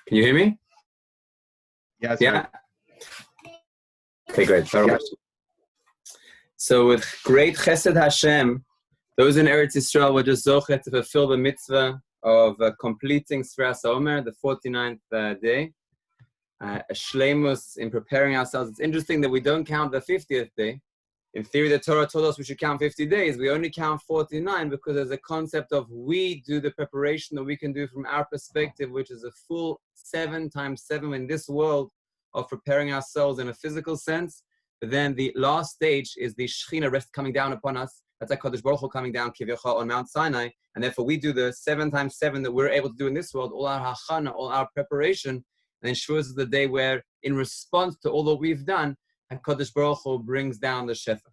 Can you hear me? Yes. Yeah. Okay, great. So with great Chesed Hashem, those in Eretz Yisrael were just zochet to fulfill the mitzvah of completing Sfiras HaOmer, the 49th day. A shleimus in preparing ourselves. It's interesting that we don't count the 50th day. In theory, the Torah told us we should count 50 days. We only count 49 because there's a concept of we do the preparation that we can do from our perspective, which is a full 7 times 7 in this world of preparing ourselves in a physical sense. But then the last stage is the Shechina rest coming down upon us. That's like Kadosh Baruch Hu coming down Kivyachal on Mount Sinai. And therefore we do the 7 times 7 that we're able to do in this world, all our hachana, all our preparation. And then Shavuos is the day where, in response to all that we've done, HaKadosh Baruch Hu brings down the Shefa.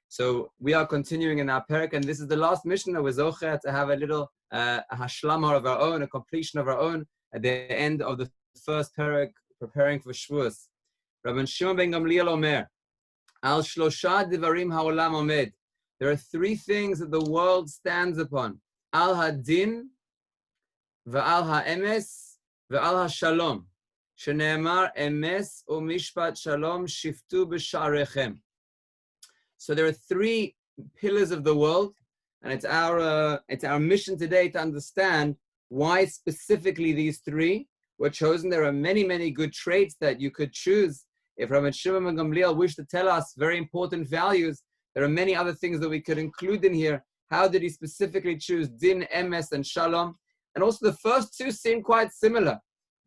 So we are continuing in our parak, and this is the last Mishnah with Zocher to have a little a hashlama of our own, a completion of our own at the end of the first parak, preparing for Shavuos. Rabban Shimon ben Gamliel Omer, Al Shlosha Divarim Ha'olam Omed. There are 3 things that the world stands upon: Al Hadin, Va'al Ha'emes, Va'al Ha'Shalom. Shene'emar Emes u'Mishpat Shalom Shiftu b'Sha'arechem. So there are 3 pillars of the world, and it's our mission today to understand why specifically these 3 were chosen. There are many, many good traits that you could choose. If Rabbi Shimon ben Gamliel wished to tell us very important values, there are many other things that we could include in here. How did he specifically choose Din, Emes, and Shalom? And also the first 2 seem quite similar.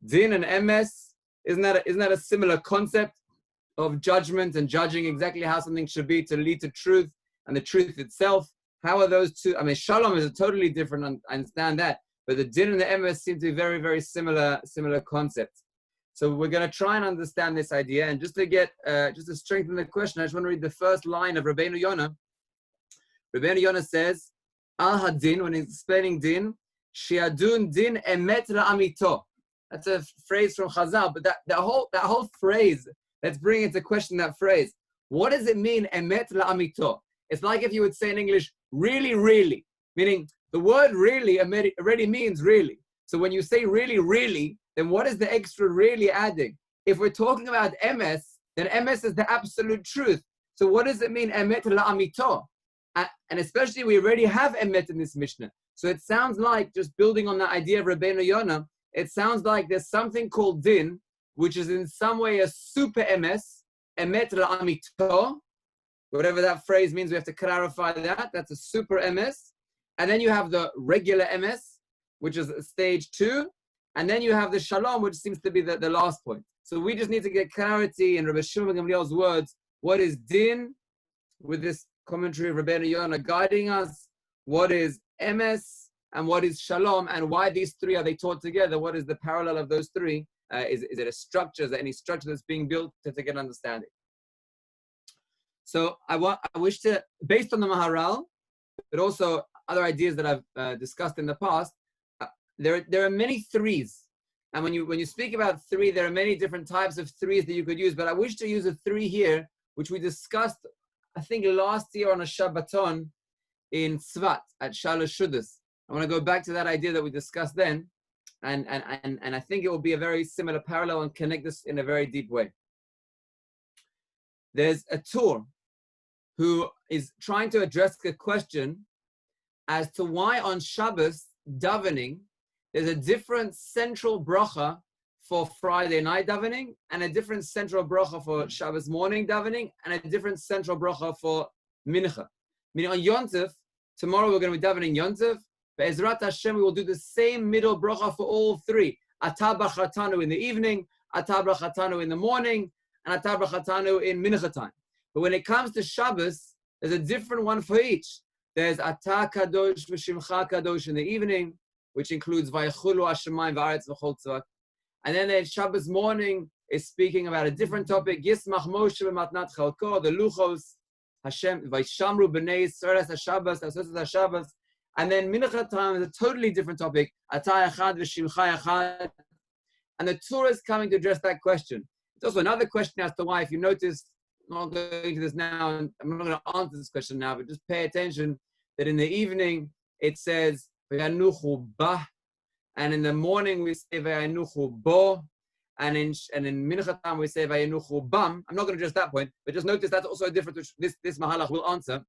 Din and Emes, isn't that a similar concept of judgment and judging exactly how something should be to lead to truth and the truth itself? How are those 2? I mean, Shalom is a totally different, I understand that, but the Din and the Emes seem to be very, very similar concepts. So we're going to try and understand this idea, and just to strengthen the question, I just want to read the first line of Rabbeinu Yonah. Rabbeinu Yonah says, Al Hadin, when he's explaining Din, Shiadun Din Emet La'amito. That's a phrase from Chazal, but that whole phrase, let's bring into question that phrase. What does it mean, emet la'amito? It's like if you would say in English, really, really, meaning the word really already means really. So when you say really, really, then what is the extra really adding? If we're talking about emes, then emes is the absolute truth. So what does it mean, emet la'amito? And especially we already have emet in this Mishnah. So it sounds like, just building on that idea of Rabbeinu Yonah, it sounds like there's something called din, which is in some way a super emes, emet la'amito. Whatever that phrase means, we have to clarify that. That's a super emes. And then you have the regular emes, which is stage 2. And then you have the shalom, which seems to be the last point. So we just need to get clarity in Rabbi Shimon ben Gamliel's words. What is din, with this commentary of Rabbeinu Yonah guiding us? What is emes? And what is shalom, and why these 3 are they taught together? What is the parallel of those 3? Is it a structure? Is there any structure that's being built to get an understanding? So I wish to, based on the Maharal, but also other ideas that I've discussed in the past, there are many 3s. And when you speak about 3, there are many different types of 3s that you could use, but I wish to use a 3 here, which we discussed, I think, last year on a Shabbaton in Tzvat at Shalosh Shudas. I want to go back to that idea that we discussed then, and I think it will be a very similar parallel and connect this in a very deep way. There's a Tur who is trying to address the question as to why on Shabbos davening, there's a different central bracha for Friday night davening, and a different central bracha for Shabbos morning davening, and a different central bracha for Mincha. Meaning on Yom Tov, tomorrow we're going to be davening Yom Tov. Be'ezrat Hashem, we will do the same middle bracha for all 3. Atah b'chatanu in the evening, Atah b'chatanu in the morning, and Atah b'chatanu in Mincha time. But when it comes to Shabbos, there's a different one for each. There's Atah Kadosh v'Shimcha Kadosh in the evening, which includes Vaychulu Hashemayim v'Aretz v'chol tzvak. And then Shabbos morning is speaking about a different topic. Yismach Moshe b'matnat chalko, the Luchos, Hashem, Vayshamru b'nei Yisrael HaShabbos, Asos HaShabbos. And then Mincha time is a totally different topic. Atah Echad v'Shimcha Echad. And the Torah is coming to address that question. There's also another question as to why, if you notice, I'm not going to this now, and I'm not going to answer this question now, but just pay attention that in the evening it says, V'yanuchu bah, and in the morning we say Vayanuchu bo, and in Mincha time we say Vayanuchu bam. I'm not going to address that point, but just notice that's also a difference which this Mahalach will answer.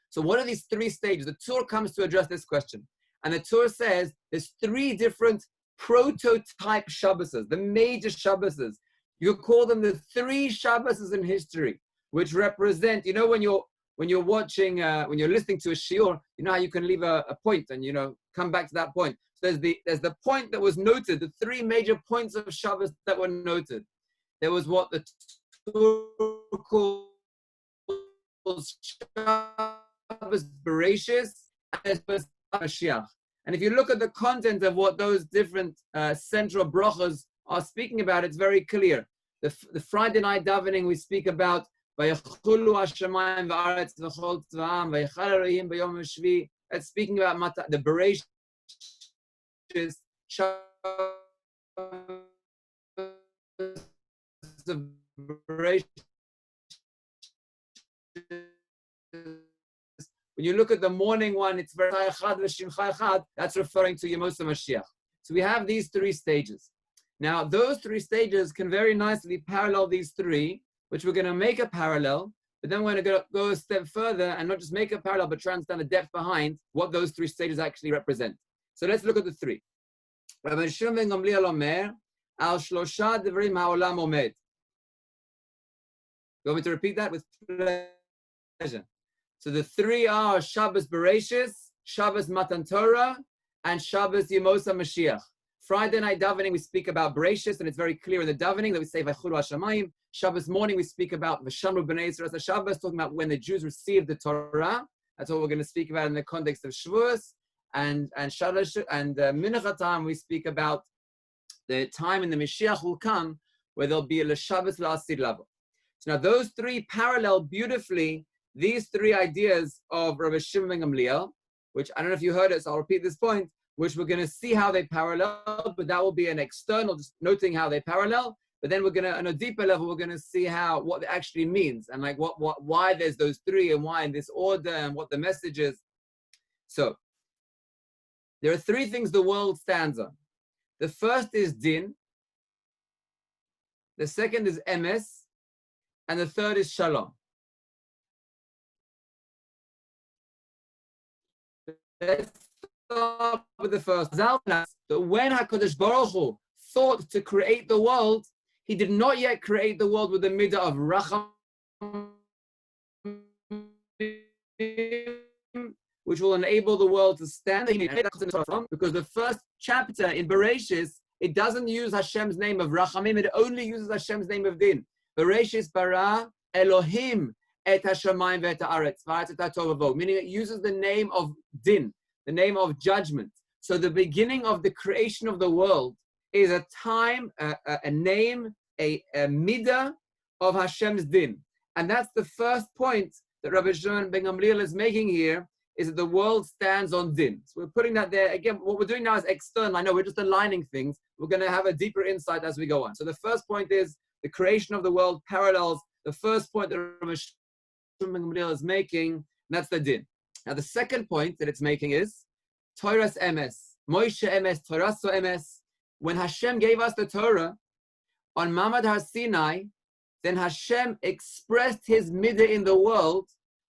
So what are these three stages? The Torah comes to address this question. And the Torah says there's three different prototype Shabbases, the major Shabbases. You call them the three Shabbases in history, which represent, when you're watching, when you're listening to a shiur, you know how you can leave a point and, come back to that point. So there's the point that was noted, the three major points of Shabbos that were noted. There was what the Torah calls Shabbos Bereshis and Shabbos Mashiach. And if you look at the content of what those different central brachas are speaking about, it's very clear. The Friday night davening, we speak about Vayachulu Hashemayim v'aretz v'chol tzva'am v'yachal Elohim b'yom hashvi. It's speaking about the Bereshis, When you look at the morning one, it's very that's referring to Yemos HaMashiach. So we have these three stages. Now, those three stages can very nicely parallel these three, which we're going to make a parallel, but then we're going to go a step further and not just make a parallel, but try and understand the depth behind what those three stages actually represent. So let's look at the three. Rav Shimon ben Gamliel Omer, al shlosha devrim ha'olam omed. You want me to repeat that? With pleasure. So the three are Shabbos Bereshis, Shabbos Matan Torah, and Shabbos Yemos HaMashiach. Friday night davening, we speak about Bereshis, and it's very clear in the davening that we say Vaychulu Hashemayim. Shabbos morning, we speak about V'shamru B'nei Yisrael Shabbos, talking about when the Jews received the Torah. That's what we're going to speak about in the context of Shavuos. And Mincha time, we speak about the time in the Mashiach will come where there'll be a Shabbos La'asid Lavo. So now those three parallel beautifully these three ideas of Rav Shimon ben Gamliel, which I don't know if you heard it, so I'll repeat this point, which we're going to see how they parallel, but that will be an external, just noting how they parallel. But then we're going to, on a deeper level, we're going to see what it actually means and like why there's those three and why in this order and what the message is. So there are three things the world stands on. The first is din, the second is emes, and the third is shalom. Let's start with the first. That when HaKadosh Baruch Hu thought to create the world, he did not yet create the world with the midah of racham, which will enable the world to stand. Because the first chapter in Bereshis, it doesn't use Hashem's name of rachamim, it only uses Hashem's name of din. Bereshis bara Elohim et hashamayim ve'et haaretz, meaning it uses the name of din, the name of judgment. So the beginning of the creation of the world is a time, a name, a midah of Hashem's din. And that's the first point that Rabbi Shimon ben Gamliel is making here, is that the world stands on din. So we're putting that there. Again, what we're doing now is external. I know we're just aligning things. We're going to have a deeper insight as we go on. So the first point is the creation of the world parallels the first point that Rabbi Shimon ben Gamliel is making, and that's the din. Now the second point that it's making is Torah's emes. Moshe emes, Torah so emes. When Hashem gave us the Torah on Mamad Har Sinai, then Hashem expressed his midah in the world,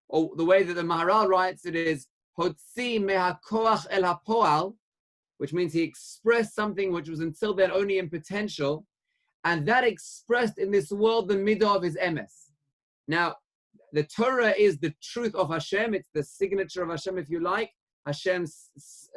or the way that the Maharal writes it is Hotzi mehakoach el hapoal, which means he expressed something which was until then only in potential, and that expressed in this world the midah of his emes. Now, the Torah is the truth of Hashem. It's the signature of Hashem, if you like. Hashem's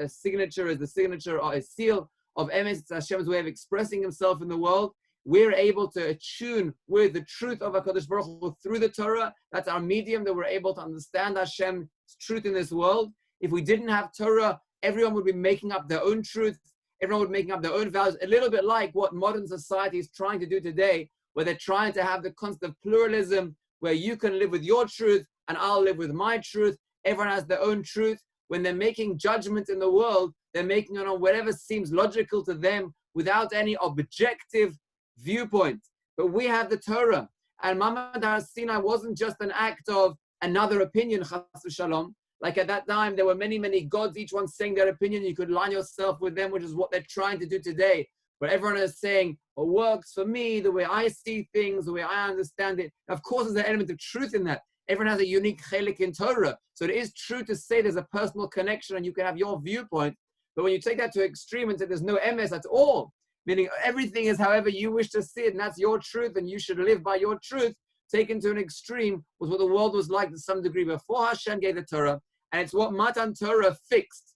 signature is the signature or a seal of emes. It's Hashem's way of expressing himself in the world. We're able to attune with the truth of HaKadosh Baruch Hu through the Torah. That's our medium that we're able to understand Hashem's truth in this world. If we didn't have Torah, everyone would be making up their own truth. Everyone would be making up their own values. A little bit like what modern society is trying to do today, where they're trying to have the concept of pluralism, where you can live with your truth and I'll live with my truth. Everyone has their own truth. When they're making judgments in the world, they're making it on whatever seems logical to them without any objective viewpoint. But we have the Torah, and Mamad Har Sinai wasn't just an act of another opinion, chas v'shalom, Like at that time, there were many, many gods, each one saying their opinion. You could line yourself with them, which is what they're trying to do today. But everyone is saying, what works for me, the way I see things, the way I understand it. Of course, there's an element of truth in that. Everyone has a unique chelik in Torah. So it is true to say there's a personal connection and you can have your viewpoint. But when you take that to extreme and say there's no emes at all, meaning everything is however you wish to see it, and that's your truth, and you should live by your truth, taken to an extreme was what the world was like to some degree before Hashem gave the Torah, and it's what Matan Torah fixed.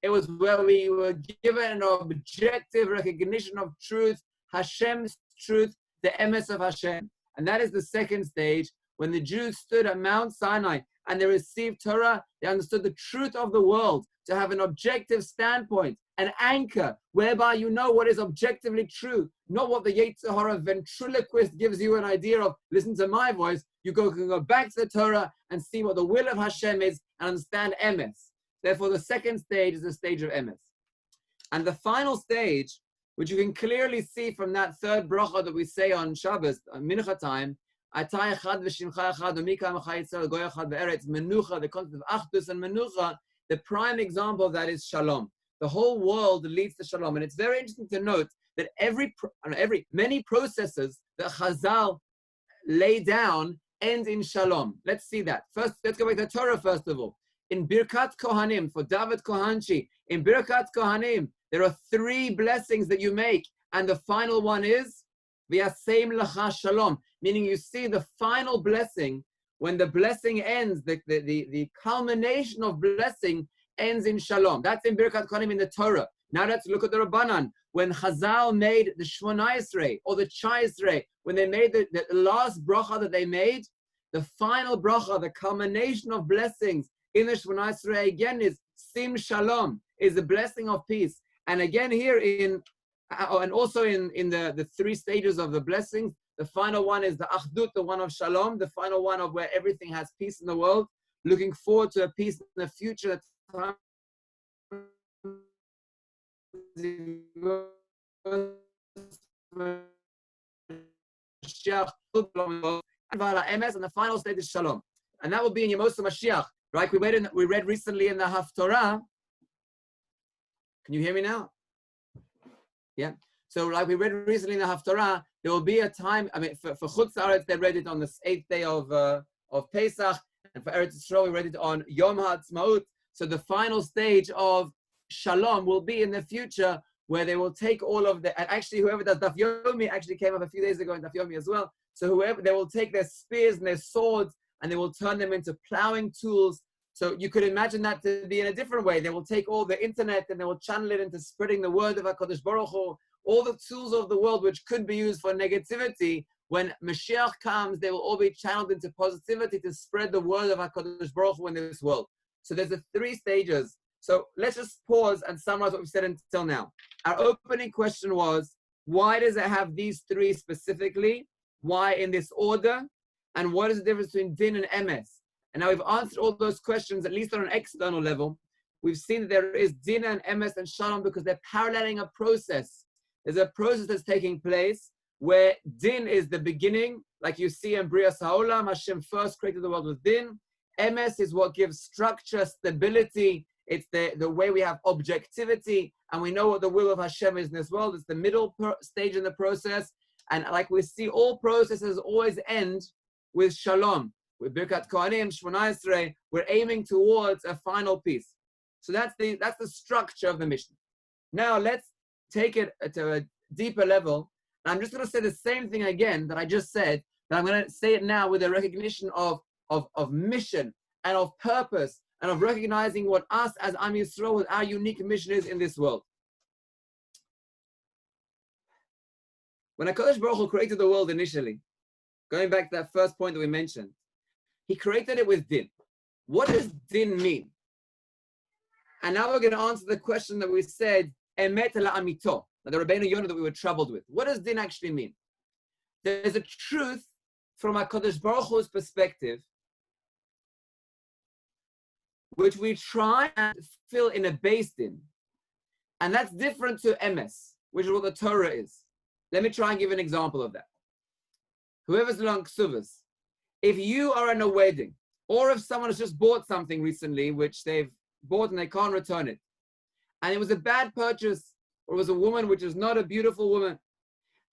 It was where we were given an objective recognition of truth, Hashem's truth, the emes of Hashem. And that is the second stage. When the Jews stood at Mount Sinai and they received Torah, they understood the truth of the world, to have an objective standpoint, an anchor, whereby you know what is objectively true, not what the Yetzer Hara ventriloquist gives you an idea of. Listen to my voice. You can go back to the Torah and see what the will of Hashem is and understand emes. Therefore, the second stage is the stage of emes. And the final stage, which you can clearly see from that third bracha that we say on Shabbos, Mincha time, Atay echad v'shimcha echad u'mikam echad Yisrael goy echad be'eretz, menucha, the concept of achdus and menucha, the prime example of that is shalom. The whole world leads to shalom. And it's very interesting to note that many processes that Chazal lay down end in shalom. Let's see that. First, let's go back to Torah first of all. In Birkat Kohanim, for David Kohanchi, in Birkat Kohanim, there are 3 blessings that you make. And the final one is V'yaseim lacha shalom, meaning you see the final blessing, when the blessing ends, the culmination of blessing ends in shalom. That's in Birkat Kohanim in the Torah. Now let's look at the Rabbanan. When Chazal made the Shmona Esrei or the Tshai Esrei, when they made the last bracha that they made, the final bracha, the culmination of blessings in the Shmona Esrei again is Sim Shalom, is the blessing of peace. And again here and also in the 3 stages of the blessings, the final one is the Achdut, the one of Shalom, the final one of where everything has peace in the world, looking forward to a peace in the future. And the final stage is Shalom. And that will be in Yemos Mashiach. Right? We read recently in the Haftorah. Can you hear me now? Yeah. So like we read recently in the Haftorah, there will be a time, I mean, for Chutz La'aretz, they read it on the 8th day of Pesach, and for Eretz Yisrael, we read it on Yom HaAtzmaut. So the final stage of Shalom will be in the future, where they will take all of and actually whoever does Daf Yomi actually came up a few days ago in Daf Yomi as well. So they will take their spears and their swords, and they will turn them into plowing tools. So you could imagine that to be in a different way. They will take all the internet and they will channel it into spreading the word of HaKadosh Baruch Hu. All the tools of the world which could be used for negativity, when Mashiach comes, they will all be channeled into positivity to spread the word of HaKadosh Baruch Hu in this world. So there's the 3 stages. So let's just pause and summarize what we've said until now. Our opening question was, why does it have these 3 specifically? Why in this order? And what is the difference between din and emes? And now we've answered all those questions, at least on an external level. We've seen that there is din and emes and shalom because they're paralleling a process. There's a process that's taking place where din is the beginning, like you see in Bria Sa'olam, Hashem first created the world with din. Emes is what gives structure, stability. It's the way we have objectivity, and we know what the will of Hashem is in this world. It's the middle stage in the process. And like we see, all processes always end with shalom. With Birkat Kohanim, Shmona Esrei, we're aiming towards a final peace. So that's the structure of the Mishnah. Now let's take it to a deeper level. And I'm just going to say the same thing again that I just said, but I'm going to say it now with a recognition of mission and of purpose and of recognizing what us as Am Yisrael, what our unique mission is in this world. When HaKadosh Baruch Hu created the world initially, going back to that first point that we mentioned, He created it with din. What does din mean? And now we're going to answer the question that we said, emet la'amito, the Rabbeinu Yonah that we were troubled with. What does din actually mean? There's a truth from HaKadosh Baruch Hu's perspective, which we try and fill in a base din. And that's different to emes, which is what the Torah is. Let me try and give an example of that. Whoever's learned ksuvas, if you are in a wedding Or if someone has just bought something recently, which they've bought and they can't return it, and it was a bad purchase, or it was a woman which is not a beautiful woman,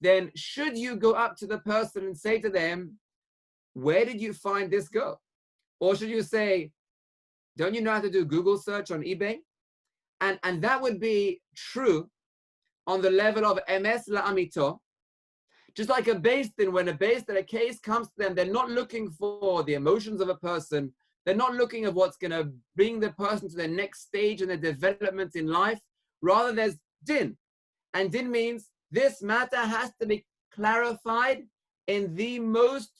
then should you go up to the person and say to them, where did you find this girl? Or should you say, don't you know how to do Google search on eBay? And that would be true on the level of emes la'amito. Just like a beis din, when a case comes to them, they're not looking for the emotions of a person. They're not looking at what's going to bring the person to their next stage in their development in life. Rather, there's din. And din means this matter has to be clarified in the most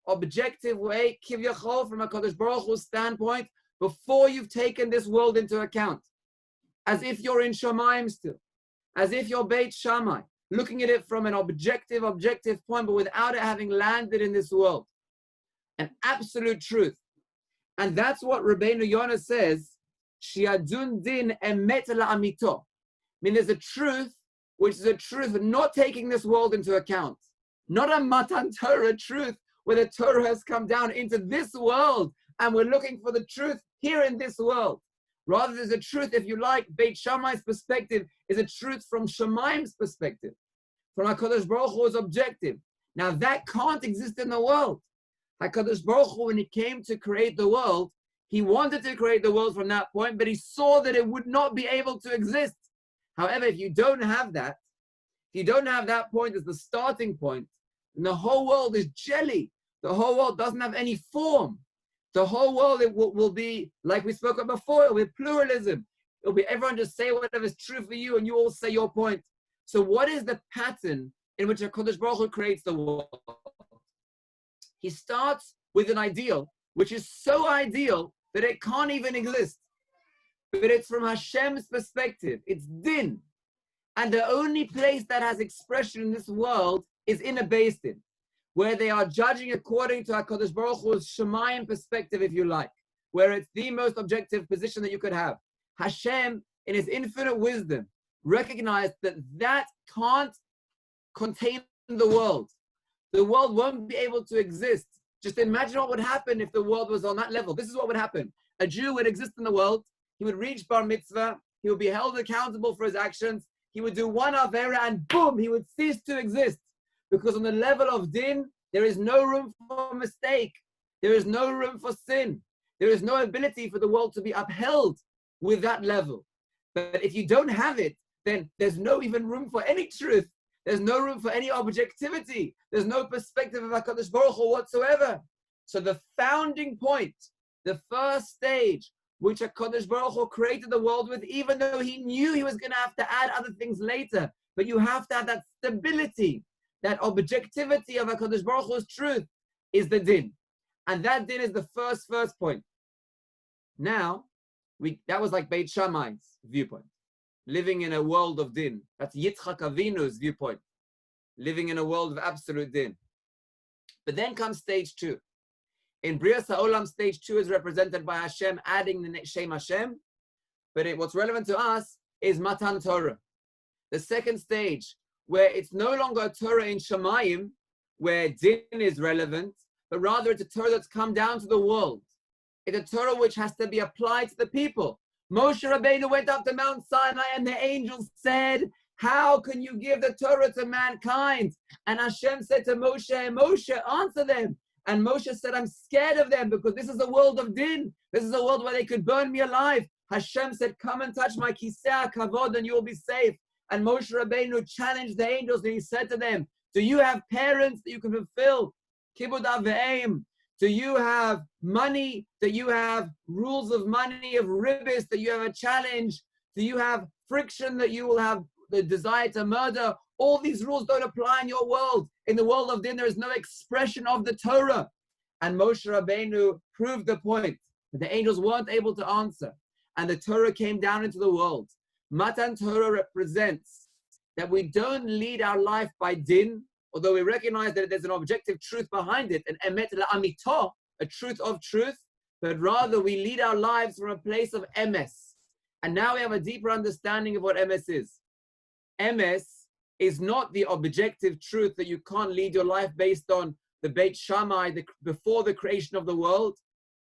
objective way, kivyachol, from a Kadosh Baruch Hu's standpoint, before you've taken this world into account. As if you're in Shamayim still. As if you're Beit Shammai. Looking at it from an objective point, but without it having landed in this world. An absolute truth. And that's what Rabbeinu Yonah says, Shiadun din emet la'amito. I mean, there's a truth, which is a truth of not taking this world into account. Not a Matan Torah truth, where the Torah has come down into this world, and we're looking for the truth here in this world. Rather, there's a truth, if you like, Beit Shammai's perspective is a truth from Shamayim's perspective, from HaKadosh Baruch Hu's objective. Now, that can't exist in the world. HaKadosh Baruch Hu, when he came to create the world, he wanted to create the world from that point, but he saw that it would not be able to exist. However, if you don't have that, if you don't have that point as the starting point, and the whole world is jelly, the whole world doesn't have any form. The whole world will be, like we spoke about before, it will be pluralism. It will be everyone just say whatever is true for you, and you all say your point. So what is the pattern in which HaKadosh Baruch Hu creates the world? He starts with an ideal, which is so ideal that it can't even exist. But it's from Hashem's perspective. It's din. And the only place that has expression in this world is in a beis din, where they are judging according to HaKadosh Baruch Hu's Shemayim perspective, if you like, where it's the most objective position that you could have. Hashem, in his infinite wisdom, recognized that that can't contain the world. The world won't be able to exist. Just imagine what would happen if the world was on that level. This is what would happen. A Jew would exist in the world. He would reach bar mitzvah. He would be held accountable for his actions. He would do one avera and boom, he would cease to exist. Because on the level of din, there is no room for mistake. There is no room for sin. There is no ability for the world to be upheld with that level. But if you don't have it, then there's no even room for any truth. There's no room for any objectivity. There's no perspective of HaKadosh Baruch Hu whatsoever. So the founding point, the first stage, which HaKadosh Baruch Hu created the world with, even though he knew he was going to have to add other things later, but you have to have that stability, that objectivity of HaKadosh Baruch Hu's truth is the din. And that din is the first point. Now, that was like Beit Shammai's viewpoint. Living in a world of din. That's Yitzchak Avinu's viewpoint. Living in a world of absolute din. But then comes stage 2. In Brias HaOlam, stage 2 is represented by Hashem adding the Shem Hashem. But what's relevant to us is Matan Torah. The second stage, where it's no longer a Torah in Shamayim, where din is relevant, but rather it's a Torah that's come down to the world. It's a Torah which has to be applied to the people. Moshe Rabbeinu went up to Mount Sinai and the angels said, how can you give the Torah to mankind? And Hashem said to Moshe, Moshe, answer them. And Moshe said, I'm scared of them because this is a world of din. This is a world where they could burn me alive. Hashem said, come and touch my kiseh kavod and you will be safe. And Moshe Rabbeinu challenged the angels and he said to them, do you have parents that you can fulfill? Kibud aveim. Do you have money, that you have rules of money, of ribbis, that you have a challenge? Do you have friction, that you will have the desire to murder? All these rules don't apply in your world. In the world of din, there is no expression of the Torah. And Moshe Rabbeinu proved the point. The angels weren't able to answer. And the Torah came down into the world. Matan Torah represents that we don't lead our life by din, although we recognize that there's an objective truth behind it, an emet la'amito, a truth of truth, but rather we lead our lives from a place of emes. And now we have a deeper understanding of what emes is. Emes is not the objective truth that you can't lead your life based on the Beit Shammai before the creation of the world,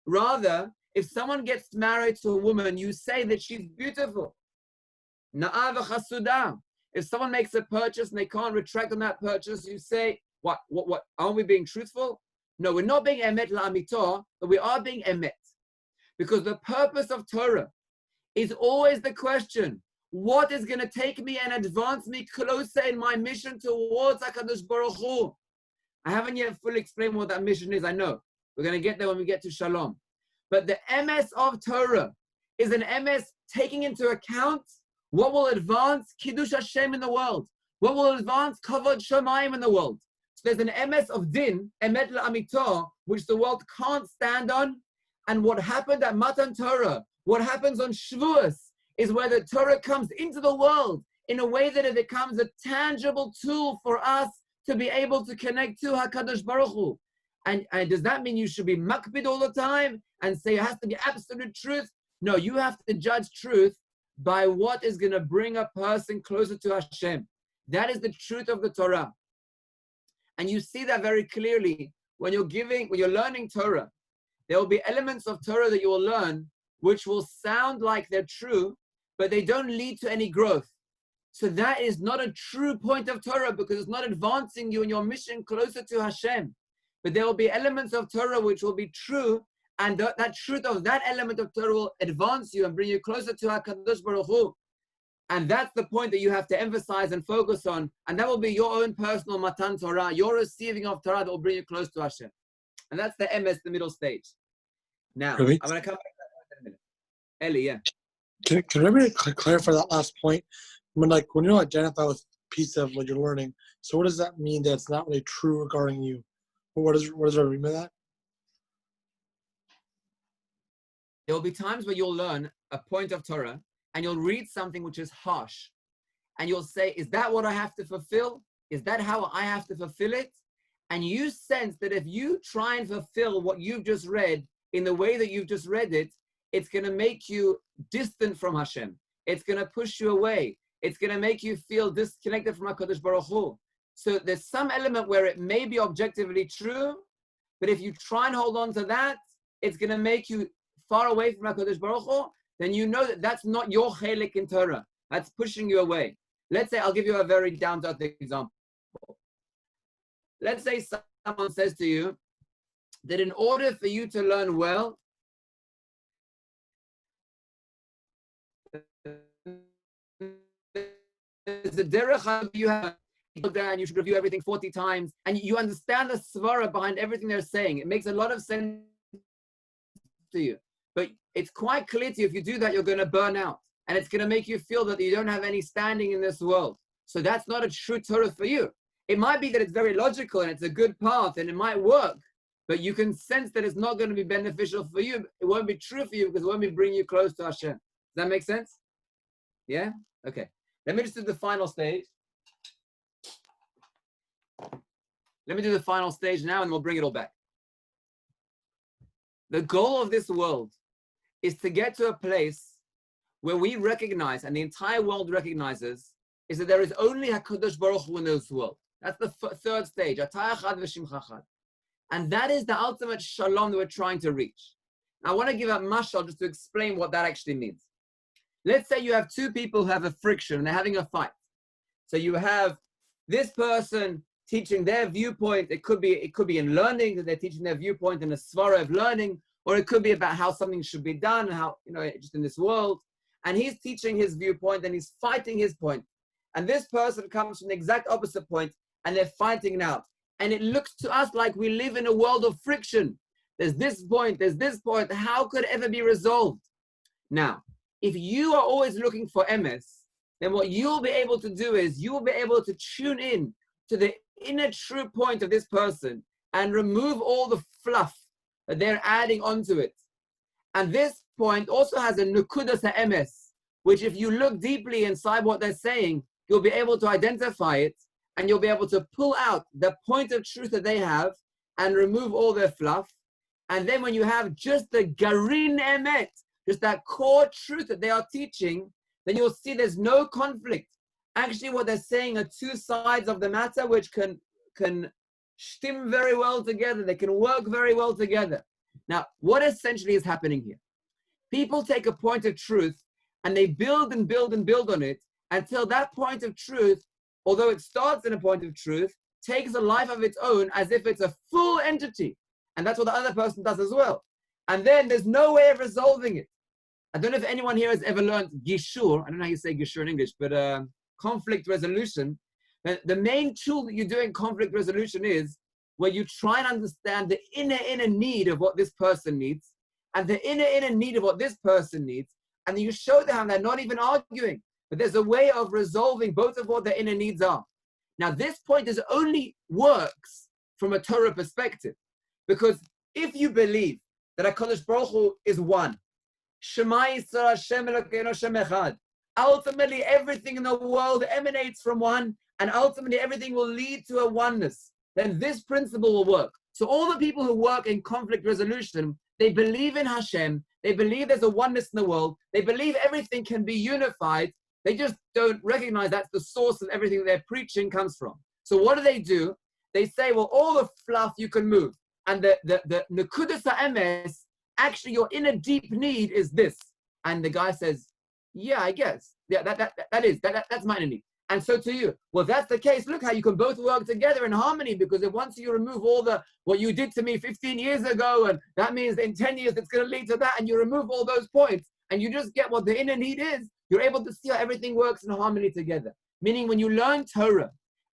Rather, if someone gets married to a woman, you say that she's beautiful. Na'ah v'chasudah. If someone makes a purchase and they can't retract on that purchase, you say, what? Aren't we being truthful? No, we're not being emet la'amito, but we are being emet. Because the purpose of Torah is always the question, what is going to take me and advance me closer in my mission towards HaKadosh Baruch Hu? I haven't yet fully explained what that mission is, I know. We're going to get there when we get to Shalom. But the MS of Torah is an MS taking into account what will advance Kiddush Hashem in the world, what will advance Kavod Shamayim in the world. So there's an MS of Din, Emet La'amito, which the world can't stand on. And what happened at Matan Torah, what happens on Shavuos, is where the Torah comes into the world in a way that it becomes a tangible tool for us to be able to connect to HaKadosh Baruch Hu. And does that mean you should be makbid all the time and say it has to be absolute truth? No, you have to judge truth by what is going to bring a person closer to Hashem. That is the truth of the Torah. And you see that very clearly when you're learning Torah. There will be elements of Torah that you will learn which will sound like they're true, but they don't lead to any growth. So that is not a true point of Torah because it's not advancing you in your mission closer to Hashem. But there will be elements of Torah which will be true, and that truth of that element of Torah will advance you and bring you closer to HaKadosh Baruch Hu. And that's the point that you have to emphasize and focus on, and that will be your own personal Matan Torah, your receiving of Torah that will bring you close to Hashem. And that's the MS, the middle stage. Now, Really? I'm going to come back to that in a minute. Eli, yeah. Can you maybe clarify that last point? When you identify with a piece of what you're learning, so what does that mean that it's not really true regarding you? What does that mean by that? There will be times where you'll learn a point of Torah and you'll read something which is harsh. And you'll say, is that what I have to fulfill? Is that how I have to fulfill it? And you sense that if you try and fulfill what you've just read in the way that you've just read it, it's going to make you distant from Hashem. It's going to push you away. It's going to make you feel disconnected from HaKadosh Baruch Hu. So there's some element where it may be objectively true, but if you try and hold on to that, it's going to make you far away from HaKadosh Baruch Hu. Then you know that that's not your chelik in Torah. That's pushing you away. Let's say, I'll give you a very down-to-earth example. Let's say someone says to you that in order for you to learn well, the derech you have there and you should review everything 40 times and you understand the svara behind everything they're saying. It makes a lot of sense to you. But it's quite clear to you if you do that, you're going to burn out. And it's going to make you feel that you don't have any standing in this world. So that's not a true Torah for you. It might be that it's very logical and it's a good path and it might work, but you can sense that it's not going to be beneficial for you. It won't be true for you because it won't be bringing you close to Hashem. Does that make sense? Yeah? Okay. Let me just do the final stage. Let me do the final stage now and we'll bring it all back. The goal of this world is to get to a place where we recognize, and the entire world recognizes, is that there is only HaKadosh Baruch Hu in this world. That's the third stage. And that is the ultimate shalom that we're trying to reach. Now, I want to give a mashal just to explain what that actually means. Let's say you have two people who have a friction and they're having a fight. So you have this person teaching their viewpoint. It could be in learning, that they're teaching their viewpoint in a svara of learning, or it could be about how something should be done, how, just in this world. And he's teaching his viewpoint and he's fighting his point. And this person comes from the exact opposite point and they're fighting it out. And it looks to us like we live in a world of friction. There's this point, how could it ever be resolved? Now, if you are always looking for MS, then what you'll be able to do is you'll be able to tune in to the inner true point of this person and remove all the fluff that they're adding onto it. And this point also has a nukudas MS, which if you look deeply inside what they're saying, you'll be able to identify it and you'll be able to pull out the point of truth that they have and remove all their fluff. And then when you have just the garin emet, just that core truth that they are teaching, then you'll see there's no conflict. Actually, what they're saying are two sides of the matter which can stim very well together. They can work very well together. Now, what essentially is happening here? People take a point of truth and they build and build and build on it until that point of truth, although it starts in a point of truth, takes a life of its own as if it's a full entity. And that's what the other person does as well. And then there's no way of resolving it. I don't know if anyone here has ever learned gishur. I don't know how you say gishur in English, but conflict resolution. The main tool that you do in conflict resolution is where you try and understand the inner need of what this person needs and the inner need of what this person needs. And then you show them how they're not even arguing, but there's a way of resolving both of what their inner needs are. Now, this point is only works from a Torah perspective, because if you believe that HaKadosh Baruch Hu is one, Shema Yisrael Hashem Elokeinu Hashem Echad, ultimately everything in the world emanates from one, and ultimately everything will lead to a oneness, then this principle will work. So all the people who work in conflict resolution, they believe in Hashem, they believe there's a oneness in the world, they believe everything can be unified, they just don't recognize that's the source of everything they're preaching comes from. So what do? They say, well, all the fluff you can move, and the Nekudas HaEmes, actually your inner deep need is this. And the guy says, yeah, I guess. Yeah, that's my inner need. And so to you, well, if that's the case, look how you can both work together in harmony, because if once you remove all what you did to me 15 years ago, and that means in 10 years it's going to lead to that, and you remove all those points, and you just get what the inner need is, you're able to see how everything works in harmony together. Meaning when you learn Torah,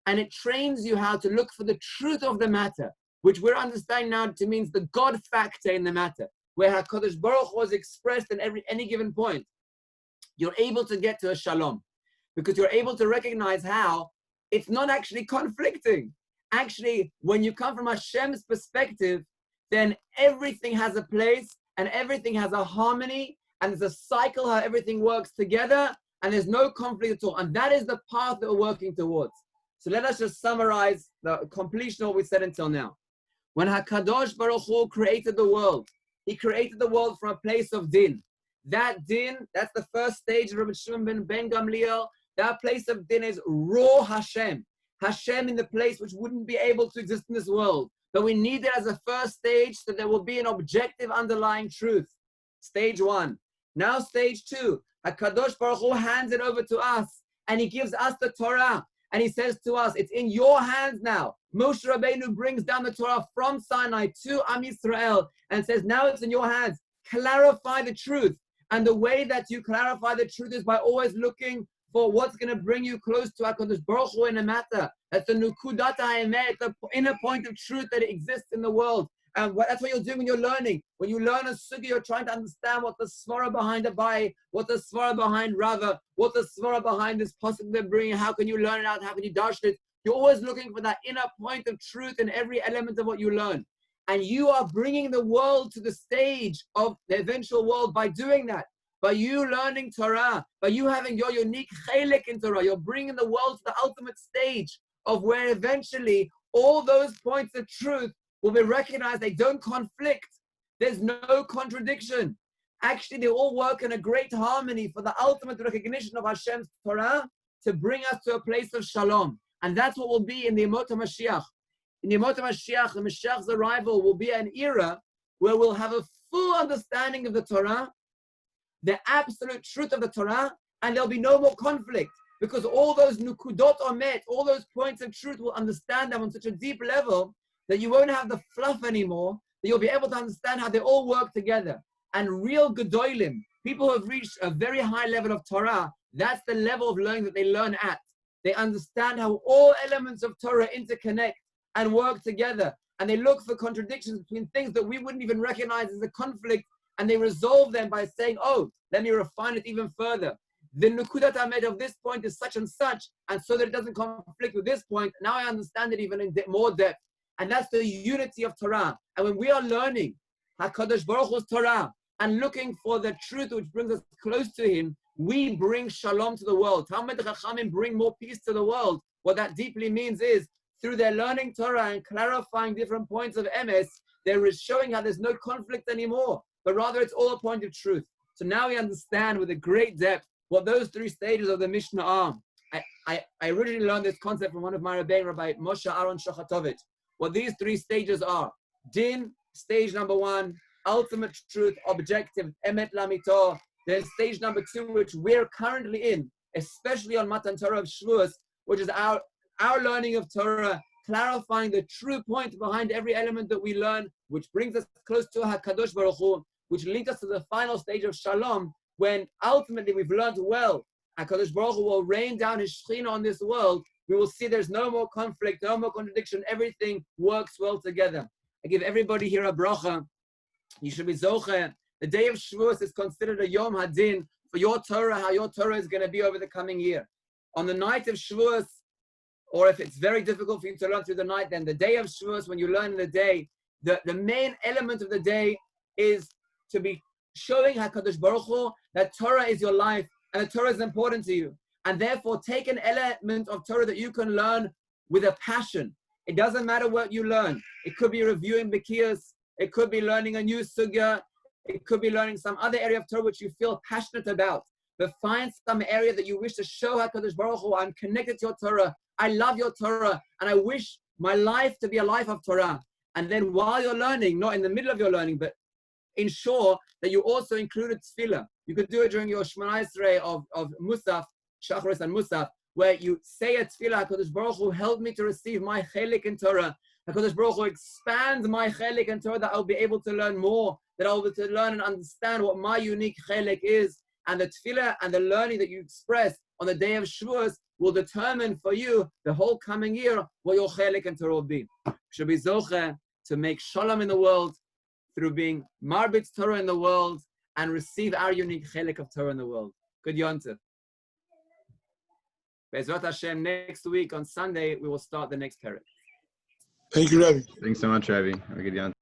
and it trains you how to look for the truth of the matter, which we're understanding now to means the God factor in the matter, where HaKadosh Baruch Hu was expressed in any given point, you're able to get to a shalom. Because you're able to recognize how it's not actually conflicting. Actually, when you come from Hashem's perspective, then everything has a place and everything has a harmony, and there's a cycle how everything works together, and there's no conflict at all. And that is the path that we're working towards. So let us just summarize the completion of what we said until now. When HaKadosh Baruch Hu created the world, he created the world from a place of din. That din, that's the first stage of Rabbi Shimon ben Gamliel. That place of din is raw Hashem. Hashem in the place which wouldn't be able to exist in this world. But we need it as a first stage so there will be an objective underlying truth. Stage one. Now stage two. HaKadosh Baruch Hu hands it over to us and he gives us the Torah. And he says to us, it's in your hands now. Moshe Rabbeinu brings down the Torah from Sinai to Am Yisrael and says, now it's in your hands. Clarify the truth. And the way that you clarify the truth is by always looking for what's going to bring you close to HaKadosh Baruch Hu in a matter. That's the Nukudat HaEmet, the inner point of truth that exists in the world. And that's what you're doing when you're learning. When you learn a sugi, you're trying to understand what the svara behind Abai, what the svara behind Rava, what the svara behind this possible they're bringing, how can you learn it out, how can you dash it. You're always looking for that inner point of truth in every element of what you learn. And you are bringing the world to the stage of the eventual world by doing that. By you learning Torah, by you having your unique chelik in Torah, you're bringing the world to the ultimate stage of where eventually all those points of truth will be recognized. They don't conflict. There's no contradiction. Actually, they all work in a great harmony for the ultimate recognition of Hashem's Torah to bring us to a place of shalom. And that's what will be in the Yemot HaMashiach. In the Yemot HaMashiach, the Mashiach's arrival will be an era where we'll have a full understanding of the Torah, the absolute truth of the Torah, and there'll be no more conflict, because all those nukudot omet, all those points of truth, will understand them on such a deep level that you won't have the fluff anymore, that you'll be able to understand how they all work together. And real gedolim, people who have reached a very high level of Torah, that's the level of learning that they learn at. They understand how all elements of Torah interconnect and work together, and they look for contradictions between things that we wouldn't even recognize as a conflict, and they resolve them by saying, oh, let me refine it even further. The Nukudat HaEmet of this point is such and such, and so that it doesn't conflict with this point, now I understand it even in more depth. And that's the unity of Torah. And when we are learning HaKadosh Baruch Hu's Torah and looking for the truth which brings us close to Him, we bring shalom to the world. Talmid Chachamim bring more peace to the world. What that deeply means is, through their learning Torah and clarifying different points of emes, they're showing how there's no conflict anymore, but rather it's all a point of truth. So now we understand with a great depth what those three stages of the Mishnah are. I originally learned this concept from one of my Rabbi Moshe Aaron Shochatovich. What these three stages are: din, stage number one; ultimate truth, objective, emet lamito. Then stage number 2, which we're currently in, especially on Matan Torah of Shavuos, which is our learning of Torah, clarifying the true point behind every element that we learn, which brings us close to HaKadosh Baruch Hu, which leads us to the final stage of Shalom, when ultimately we've learned well, HaKadosh Baruch Hu will rain down His Shekhinah on this world. We will see there's no more conflict, no more contradiction, everything works well together. I give everybody here a bracha. You should be zocher. The day of Shavuos is considered a Yom Hadin for your Torah, how your Torah is going to be over the coming year. On the night of Shavuos, or if it's very difficult for you to learn through the night, then the day of Shavuos, when you learn in the day, the main element of the day is to be showing HaKadosh Baruch Hu that Torah is your life and that Torah is important to you. And therefore, take an element of Torah that you can learn with a passion. It doesn't matter what you learn. It could be reviewing Bekiyos. It could be learning a new sugya. It could be learning some other area of Torah which you feel passionate about. But find some area that you wish to show HaKadosh Baruch Hu, I'm connected to your Torah. I love your Torah. And I wish my life to be a life of Torah. And then while you're learning, not in the middle of your learning, but ensure that you also included tefillah. You could do it during your Shemona Esrei of Musaf, Shacharis and Musaf, where you say a tefillah, HaKadosh Baruch Hu, help me to receive my chelik in Torah. HaKadosh Baruch Hu, expand my chelik in Torah, that I'll be able to learn more, that I'll be able to learn and understand what my unique chelik is. And the tefillah and the learning that you express on the day of Shavuos will determine for you the whole coming year what your chelik in Torah will be. Should be zocher to make shalom in the world through being marbitz Torah in the world and receive our unique chelik of Torah in the world. Good yontif. Be'ezrat Hashem, next week on Sunday, we will start the next parak. Thank you, Rabbi. Thanks so much, Ravi. Have a good yontif.